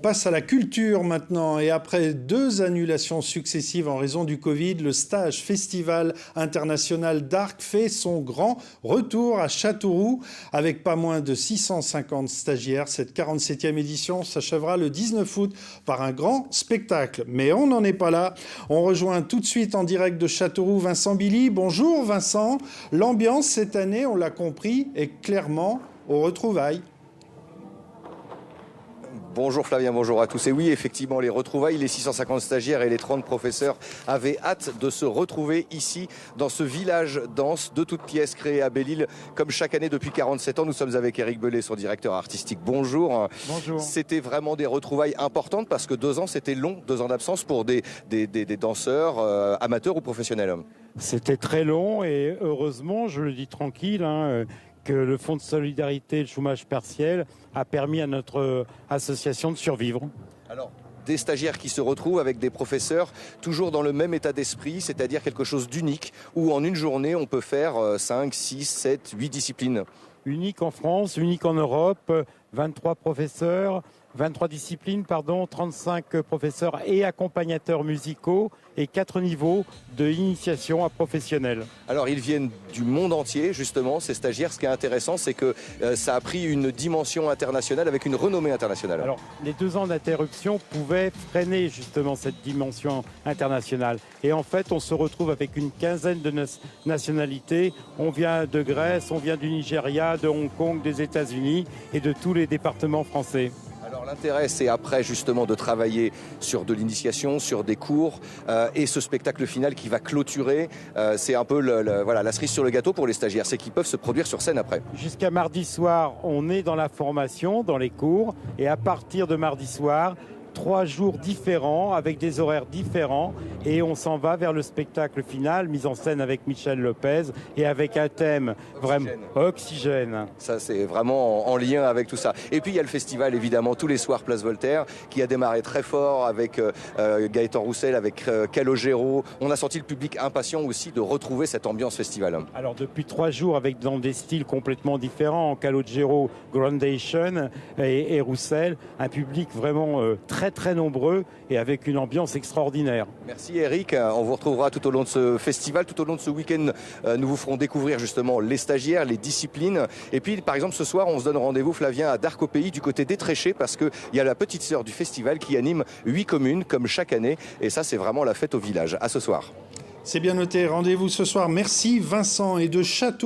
On passe à la culture maintenant et après 2 annulations successives en raison du Covid, le Stage Festival international d'Arc fait son grand retour à Châteauroux avec pas moins de 650 stagiaires. Cette 47e édition s'achèvera le 19 août par un grand spectacle. Mais on n'en est pas là. On rejoint tout de suite en direct de Châteauroux Vincent Billy. Bonjour Vincent. L'ambiance cette année, on l'a compris, est clairement aux retrouvailles. Bonjour Flavien, bonjour à tous. Et oui, effectivement, les retrouvailles, les 650 stagiaires et les 30 professeurs avaient hâte de se retrouver ici, dans ce village danse de toutes pièces créé à Belle-Île. Comme chaque année depuis 47 ans, nous sommes avec Éric Bellet, son directeur artistique. Bonjour. Bonjour. C'était vraiment des retrouvailles importantes parce que 2 ans, c'était long, 2 ans d'absence pour des danseurs amateurs ou professionnels. C'était très long et heureusement, je le dis tranquille, que le Fonds de solidarité, le chômage partiel, a permis à notre association de survivre. Alors, des stagiaires qui se retrouvent avec des professeurs toujours dans le même état d'esprit, c'est-à-dire quelque chose d'unique, où en une journée, on peut faire 5, 6, 7, 8 disciplines. Unique en France, unique en Europe, 23 professeurs, 23 disciplines, 35 professeurs et accompagnateurs musicaux et 4 niveaux de initiation à professionnels. Alors ils viennent du monde entier justement, ces stagiaires. Ce qui est intéressant, c'est que ça a pris une dimension internationale avec une renommée internationale. Alors les 2 ans d'interruption pouvaient freiner justement cette dimension internationale. Et en fait, on se retrouve avec une quinzaine de nationalités. On vient de Grèce, on vient du Nigeria, de Hong Kong, des États-Unis et de tous les départements français. Alors l'intérêt, c'est après justement de travailler sur de l'initiation, sur des cours et ce spectacle final qui va clôturer, c'est un peu la cerise sur le gâteau pour les stagiaires, c'est qu'ils peuvent se produire sur scène après. Jusqu'à mardi soir, on est dans la formation, dans les cours, et à partir de mardi soir, 3 jours différents, avec des horaires différents, et on s'en va vers le spectacle final, mis en scène avec Michel Lopez, et avec un thème vraiment oxygène. Ça, c'est vraiment en lien avec tout ça. Et puis, il y a le festival, évidemment, tous les soirs, Place Voltaire, qui a démarré très fort avec Gaëtan Roussel, avec Calogero. On a senti le public impatient aussi de retrouver cette ambiance festival. Alors, depuis 3 jours, avec dans des styles complètement différents, Calogero, Groundation et Roussel, un public vraiment très nombreux et avec une ambiance extraordinaire. Merci Eric, on vous retrouvera tout au long de ce festival, tout au long de ce week-end. Nous vous ferons découvrir justement les stagiaires, les disciplines. Et puis par exemple ce soir, on se donne rendez-vous Flavien à Darc au Pays du côté d'Étréché parce qu'il y a la petite sœur du festival qui anime 8 communes comme chaque année. Et ça c'est vraiment la fête au village. À ce soir. C'est bien noté, rendez-vous ce soir. Merci Vincent et de Châteauroux.